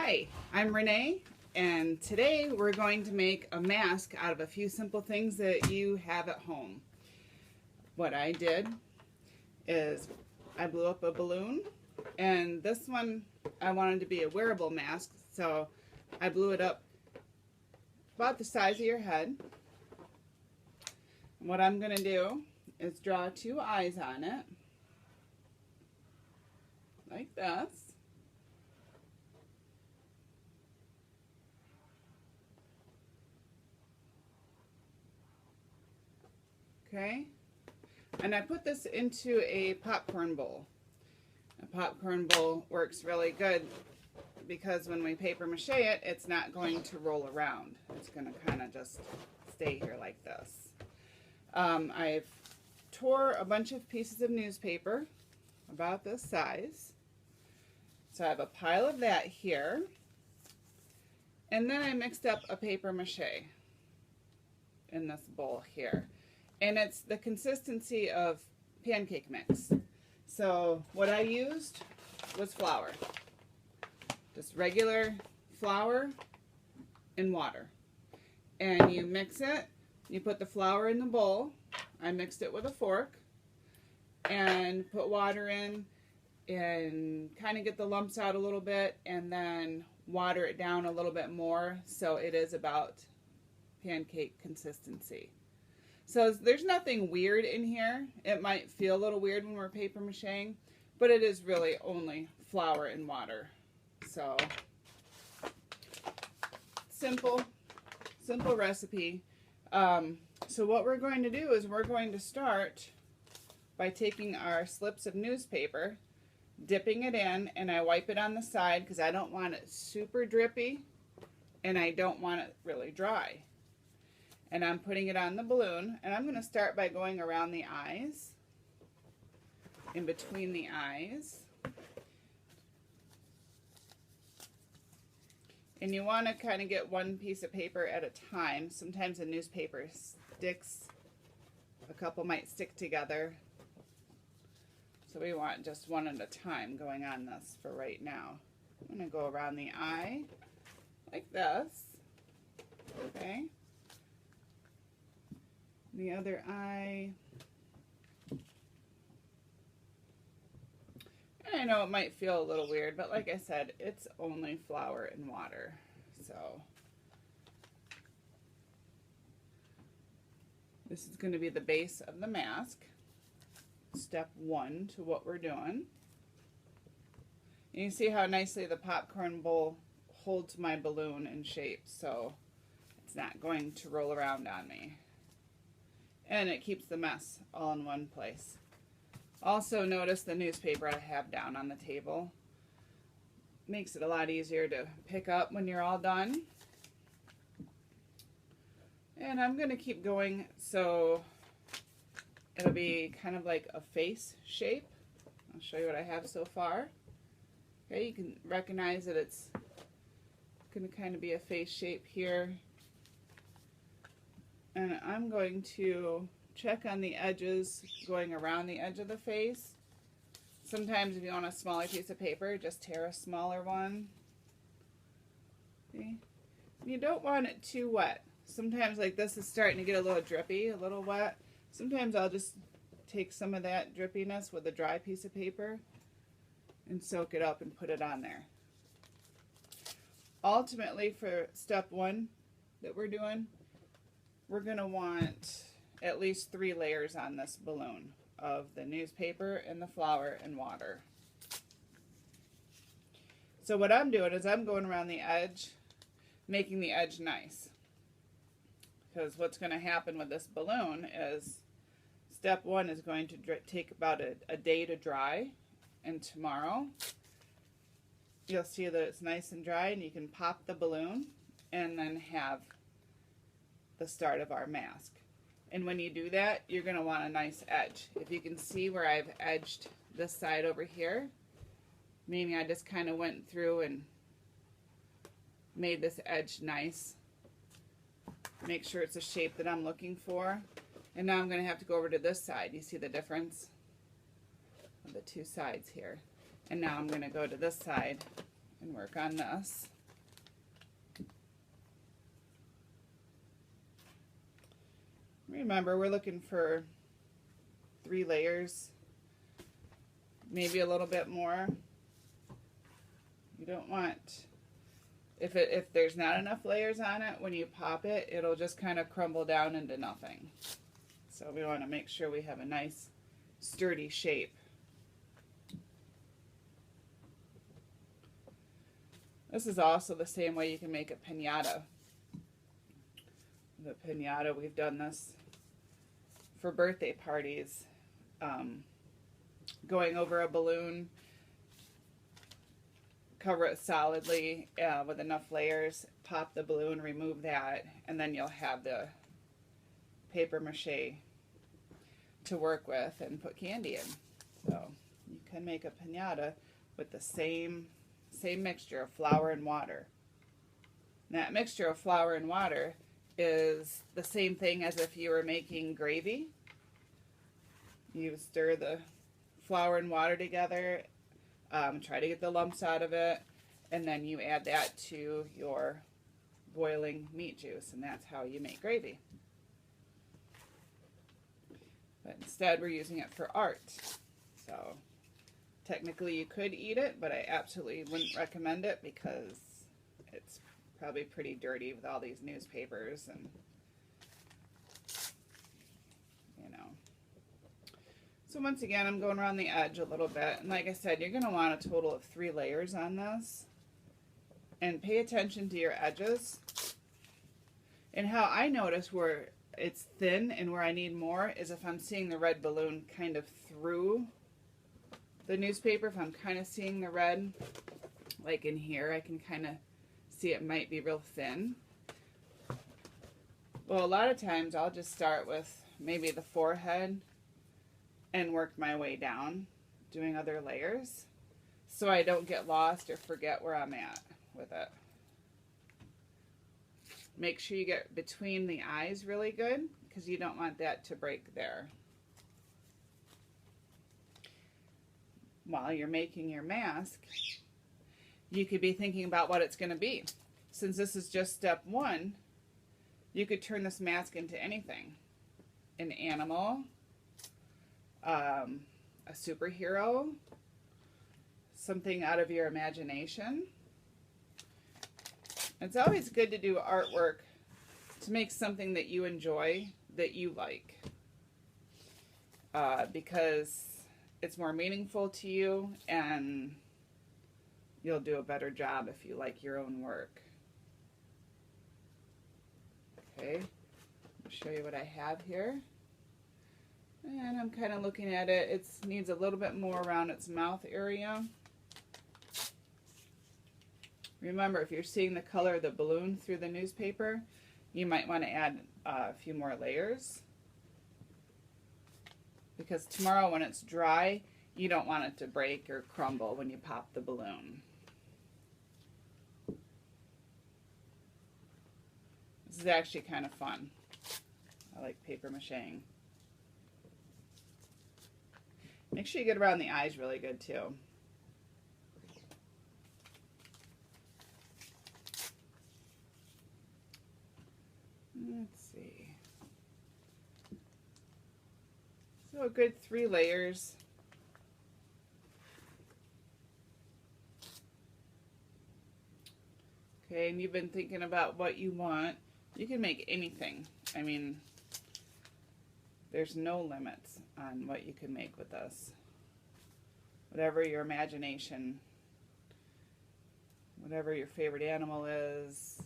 Hi, I'm Renee, and today we're going to make a mask out of a few simple things that you have at home. What I did is I blew up a balloon, and this one I wanted to be a wearable mask, so I blew it up about the size of your head. And what I'm going to do is draw two eyes on it, like this. Okay, and I put this into a popcorn bowl. A popcorn bowl works really good because when we paper mache it, it's not going to roll around. It's going to kind of just stay here like this. I've tore a bunch of pieces of newspaper about this size. So I have a pile of that here. And then I mixed up a paper mache in this bowl here. And it's the consistency of pancake mix. So what I used was flour. Just regular flour and water. And you mix it, you put the flour in the bowl. I mixed it with a fork and put water in and kind of get the lumps out a little bit and then water it down a little bit more so it is about pancake consistency. So there's nothing weird in here. It might feel a little weird when we're paper macheing, but it is really only flour and water. So simple recipe. So what we're going to do is we're going to start by taking our slips of newspaper, dipping it in, and I wipe it on the side because I don't want it super drippy and I don't want it really dry. And I'm putting it on the balloon, and I'm going to start by going around the eyes, in between the eyes. And you want to kind of get one piece of paper at a time. Sometimes the newspaper sticks. A couple might stick together. So we want just one at a time going on this for right now. I'm going to go around the eye like this. Okay. The other eye. And I know it might feel a little weird, but like I said, it's only flour and water. So this is going to be the base of the mask. Step one to what we're doing. And you see how nicely the popcorn bowl holds my balloon in shape, so it's not going to roll around on me. And it keeps the mess all in one place. Also notice the newspaper I have down on the table. Makes it a lot easier to pick up when you're all done. And I'm going to keep going so it'll be kind of like a face shape. I'll show you what I have so far. Okay, you can recognize that it's going to kind of be a face shape here. And I'm going to check on the edges going around the edge of the face. Sometimes if you want a smaller piece of paper, just tear a smaller one. See? You don't want it too wet. Sometimes like this is starting to get a little drippy, a little wet. Sometimes I'll just take some of that drippiness with a dry piece of paper and soak it up and put it on there. Ultimately, for step one that we're doing, we're going to want at least 3 layers on this balloon of the newspaper and the flour and water. So what I'm doing is I'm going around the edge, making the edge nice. Because what's going to happen with this balloon is step one is going to take about a day to dry, and tomorrow you'll see that it's nice and dry and you can pop the balloon and then have the start of our mask. And when you do that, you're going to want a nice edge. If you can see where I've edged this side over here, meaning I just kind of went through and made this edge nice. Make sure it's a shape that I'm looking for. And now I'm going to have to go over to this side. You see the difference of the two sides here. And now I'm going to go to this side and work on this. Remember, we're looking for 3 layers, maybe a little bit more. You don't want, if there's not enough layers on it, when you pop it, it'll just kind of crumble down into nothing. So we want to make sure we have a nice sturdy shape. This is also the same way you can make a piñata. The piñata, we've done this for birthday parties. Going over a balloon, cover it solidly with enough layers, pop the balloon, remove that, and then you'll have the paper mache to work with and put candy in. So you can make a piñata with the same mixture of flour and water. And that mixture of flour and water is the same thing as if you were making gravy. You stir the flour and water together, try to get the lumps out of it, and then you add that to your boiling meat juice, and that's how you make gravy. But instead we're using it for art. So technically you could eat it, but I absolutely wouldn't recommend it because it's probably pretty dirty with all these newspapers and, you know. So once again, I'm going around the edge a little bit. And like I said, you're going to want a total of 3 layers on this. And pay attention to your edges. And how I notice where it's thin and where I need more is if I'm seeing the red balloon kind of through the newspaper. If I'm kind of seeing the red, like in here, I can kind of see it might be real thin. Well, a lot of times I'll just start with maybe the forehead and work my way down, doing other layers, so I don't get lost or forget where I'm at with it. Make sure you get between the eyes really good, because you don't want that to break there. While you're making your mask, you could be thinking about what it's going to be. Since this is just step 1, you could turn this mask into anything. An animal, a superhero, something out of your imagination. It's always good to do artwork to make something that you enjoy, that you like, because it's more meaningful to you and you'll do a better job if you like your own work. Okay, I'll show you what I have here. And I'm kind of looking at it. It needs a little bit more around its mouth area. Remember, if you're seeing the color of the balloon through the newspaper, you might want to add a few more layers. Because tomorrow when it's dry, you don't want it to break or crumble when you pop the balloon. This is actually kind of fun. I like paper macheing. Make sure you get around the eyes really good too. Let's see. So a good 3 layers. Okay, and you've been thinking about what you want. You can make anything. I mean, there's no limits on what you can make with this. Whatever your imagination, whatever your favorite animal is,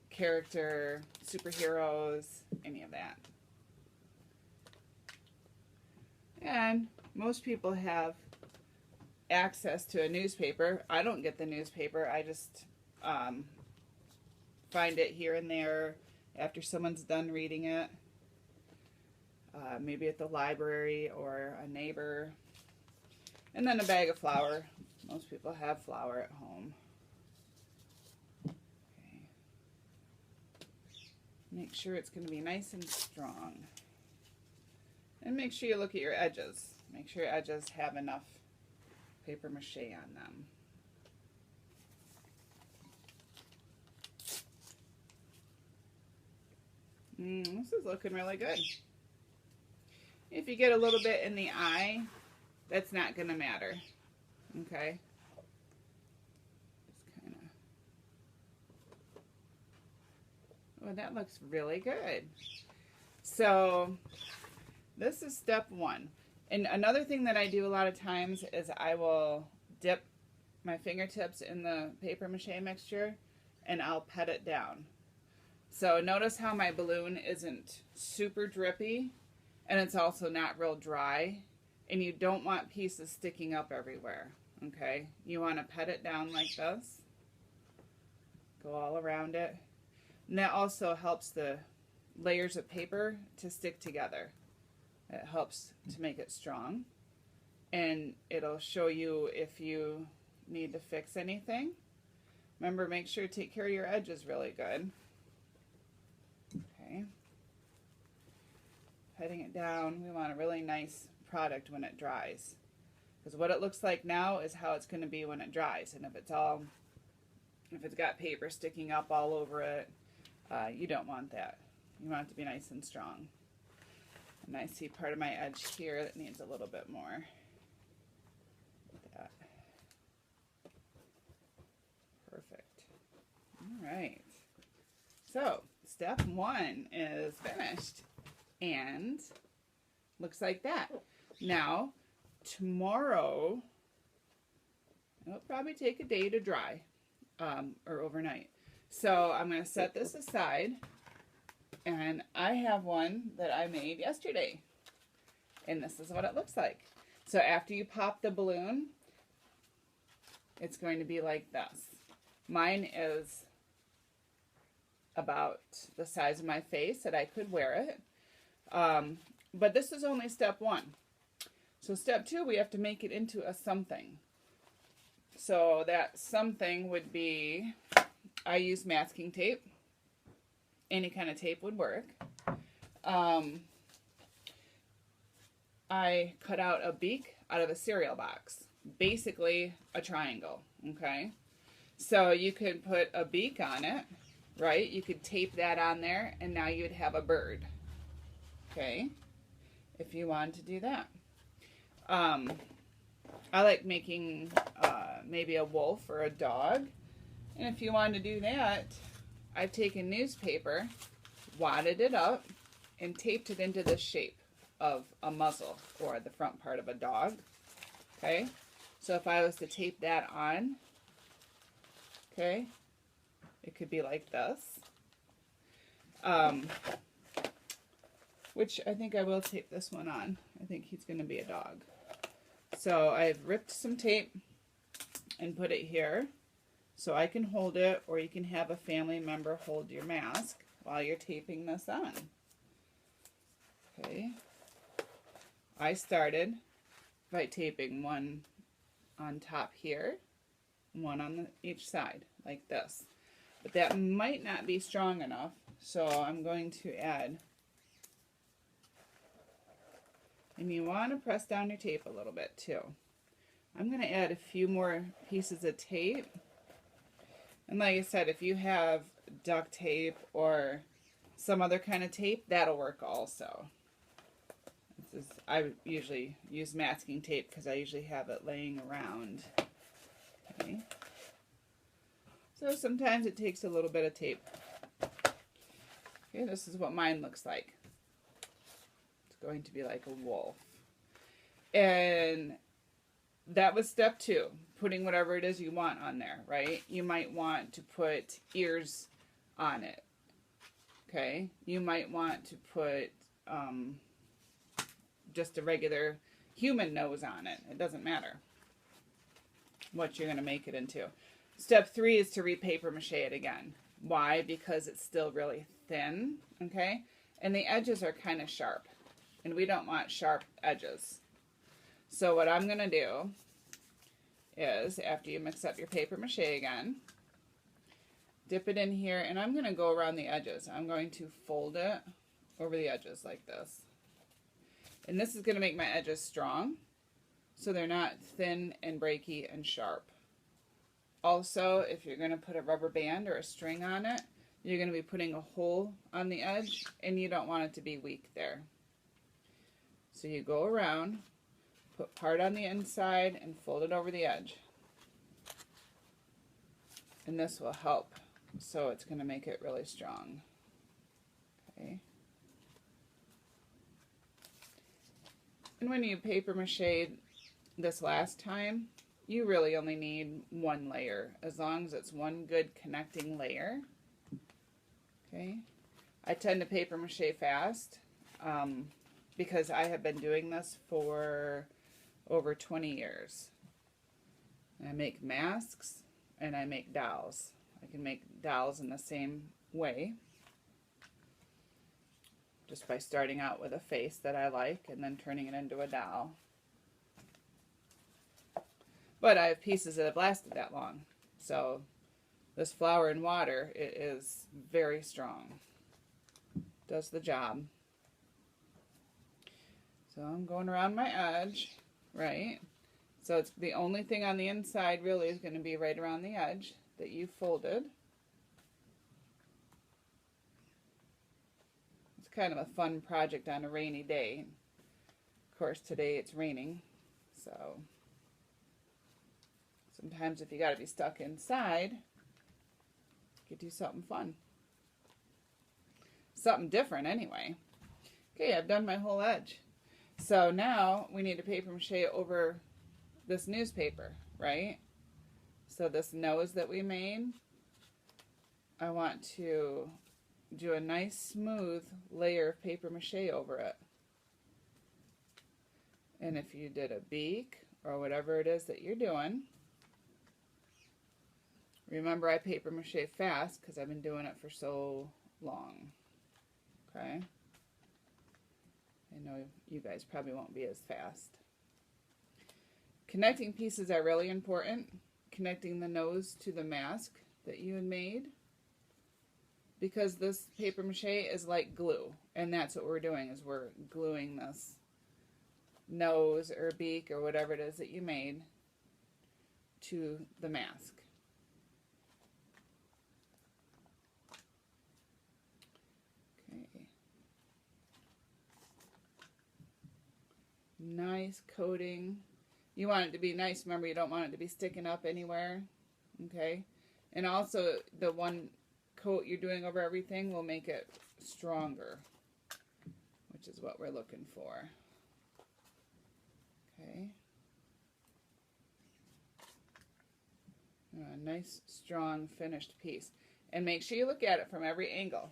character, superheroes, any of that. And most people have access to a newspaper. I don't get the newspaper. I just find it here and there after someone's done reading it. Maybe at the library or a neighbor. And then a bag of flour. Most people have flour at home. Okay. Make sure it's going to be nice and strong. And make sure you look at your edges. Make sure your edges have enough paper mache on them. This is looking really good. If you get a little bit in the eye, that's not going to matter. Okay? Just kind of... Oh, that looks really good. So, this is step 1. And another thing that I do a lot of times is I will dip my fingertips in the paper mache mixture and I'll pet it down. So notice how my balloon isn't super drippy and it's also not real dry, and you don't want pieces sticking up everywhere, okay? You want to pet it down like this. Go all around it. And that also helps the layers of paper to stick together. It helps to make it strong, and it'll show you if you need to fix anything. Remember, make sure to take care of your edges really good. Okay. Petting it down. We want a really nice product when it dries, because what it looks like now is how it's going to be when it dries. And if it's got paper sticking up all over it, you don't want that. You want it to be nice and strong. And I see part of my edge here that needs a little bit more. That. Perfect. All right. So step 1 is finished, and looks like that. Now, tomorrow, it'll probably take a day to dry, or overnight. So I'm going to set this aside. And I have one that I made yesterday. And this is what it looks like. So after you pop the balloon, it's going to be like this. Mine is about the size of my face that I could wear it. But this is only step 1. So step 2, we have to make it into a something. So that something would be, I use masking tape. Any kind of tape would work. I cut out a beak out of a cereal box. Basically a triangle, okay? So you could put a beak on it, right? You could tape that on there, and now you'd have a bird, okay? If you wanted to do that. I like making maybe a wolf or a dog. And if you wanted to do that, I've taken newspaper, wadded it up, and taped it into the shape of a muzzle or the front part of a dog. Okay? So if I was to tape that on, okay, it could be like this. Which I think I will tape this one on. I think he's going to be a dog. So I've ripped some tape and put it here. So I can hold it, or you can have a family member hold your mask while you're taping this on. Okay. I started by taping one on top here, one on each side, like this. But that might not be strong enough, so I'm going to add. And you want to press down your tape a little bit too. I'm going to add a few more pieces of tape. And like I said, if you have duct tape or some other kind of tape, that'll work also. I usually use masking tape because I usually have it laying around. Okay. So sometimes it takes a little bit of tape. Okay, this is what mine looks like. It's going to be like a wolf. And that was step 2. Putting whatever it is you want on there, right? You might want to put ears on it, okay? You might want to put just a regular human nose on it. It doesn't matter what you're going to make it into. Step 3 is to repaper mache it again. Why? Because it's still really thin, okay? And the edges are kind of sharp, and we don't want sharp edges. So what I'm going to do is, after you mix up your paper mache again, dip it in here, and I'm going to go around the edges. I'm going to fold it over the edges like this. And this is going to make my edges strong, so they're not thin and breaky and sharp. Also, if you're going to put a rubber band or a string on it, you're going to be putting a hole on the edge, and you don't want it to be weak there. So you go around, put part on the inside, and fold it over the edge. And this will help, so it's going to make it really strong. Okay. And when you paper mache this last time, you really only need one layer, as long as it's one good connecting layer. Okay. I tend to paper mache fast because I have been doing this for over 20 years. And I make masks and I make dolls. I can make dolls in the same way, just by starting out with a face that I like and then turning it into a doll. But I have pieces that have lasted that long. So this flour and water, it is very strong. Does the job. So I'm going around my edge, right? So it's the only thing on the inside really is going to be right around the edge that you folded. It's kind of a fun project on a rainy day. Of course, today it's raining, so sometimes if you got to be stuck inside, you could do something fun. Something different anyway. Okay, I've done my whole edge. So now we need to paper mache over this newspaper, right? So this nose that we made, I want to do a nice smooth layer of paper mache over it. And if you did a beak or whatever it is that you're doing, remember I paper mache fast because I've been doing it for so long. Okay? I know you guys probably won't be as fast. Connecting pieces are really important. Connecting the nose to the mask that you had made. Because this paper mache is like glue. And that's what we're doing, is we're gluing this nose or beak or whatever it is that you made to the mask. Okay. Nice coating. You want it to be nice. Remember, you don't want it to be sticking up anywhere. Okay. And also, the one coat you're doing over everything will make it stronger, which is what we're looking for. Okay. A nice, strong, finished piece. And make sure you look at it from every angle.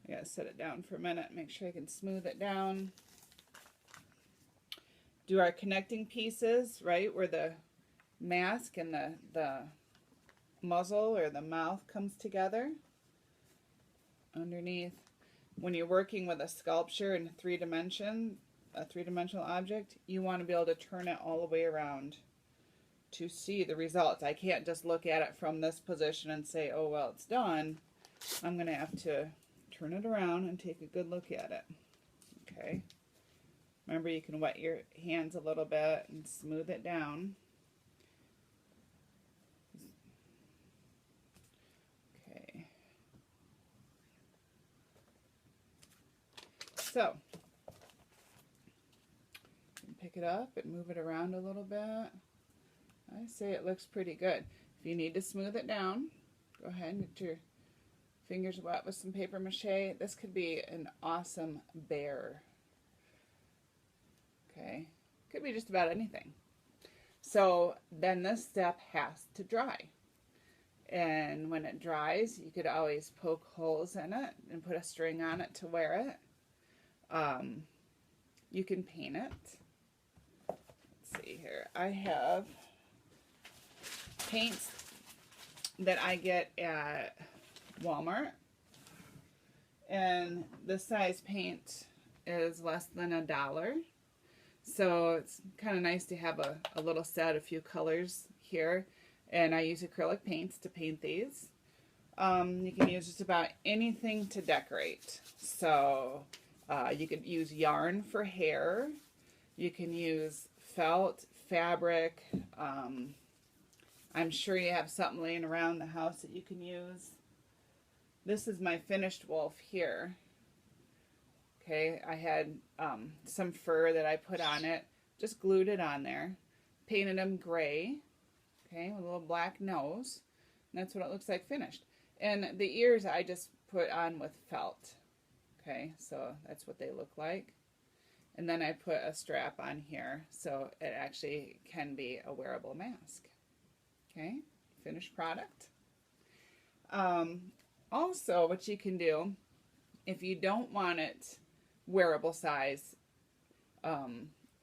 I gotta set it down for a minute, make sure I can smooth it down. Do our connecting pieces, right, where the mask and the muzzle or the mouth comes together. Underneath, when you're working with a sculpture in a three-dimensional object, you want to be able to turn it all the way around to see the results. I can't just look at it from this position and say, oh, well, it's done. I'm going to have to turn it around and take a good look at it. Okay. Remember, you can wet your hands a little bit and smooth it down. Okay. So, you can pick it up and move it around a little bit. I say it looks pretty good. If you need to smooth it down, go ahead and get your fingers wet with some paper mache. This could be an awesome bear. Okay, could be just about anything. So then this step has to dry. And when it dries, you could always poke holes in it and put a string on it to wear it. You can paint it. Let's see here. I have paints that I get at Walmart. And this size paint is less than $1. So it's kind of nice to have a little set, a few colors here. And I use acrylic paints to paint these. You can use just about anything to decorate. So you could use yarn for hair. You can use felt, fabric. I'm sure you have something laying around the house that you can use. This is my finished wolf here. Okay, I had some fur that I put on it, just glued it on there, painted him gray, okay, with a little black nose, and that's what it looks like finished. And the ears I just put on with felt, okay, so that's what they look like. And then I put a strap on here, so it actually can be a wearable mask. Okay, finished product. Also, what you can do, if you don't want it wearable size,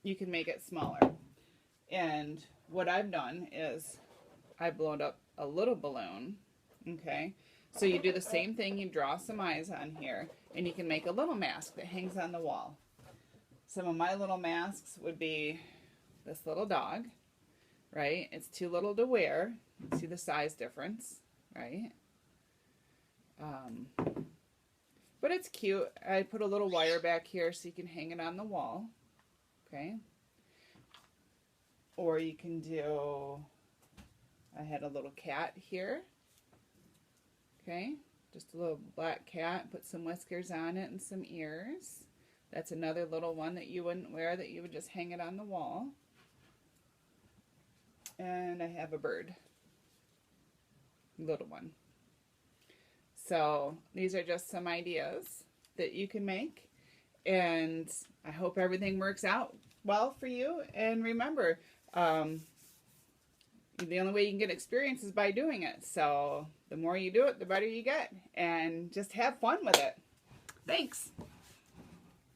you can make it smaller. And what I've done is I blown up a little balloon, okay? So you do the same thing, you draw some eyes on here, and you can make a little mask that hangs on the wall. Some of my little masks would be this little dog, right? It's too little to wear. See the size difference, right? But it's cute. I put a little wire back here so you can hang it on the wall, okay? Or you can do, I had a little cat here, okay? Just a little black cat, put some whiskers on it and some ears. That's another little one that you wouldn't wear, that you would just hang it on the wall. And I have a bird, little one. So these are just some ideas that you can make, and I hope everything works out well for you. And remember, the only way you can get experience is by doing it. So the more you do it, the better you get, and just have fun with it. Thanks.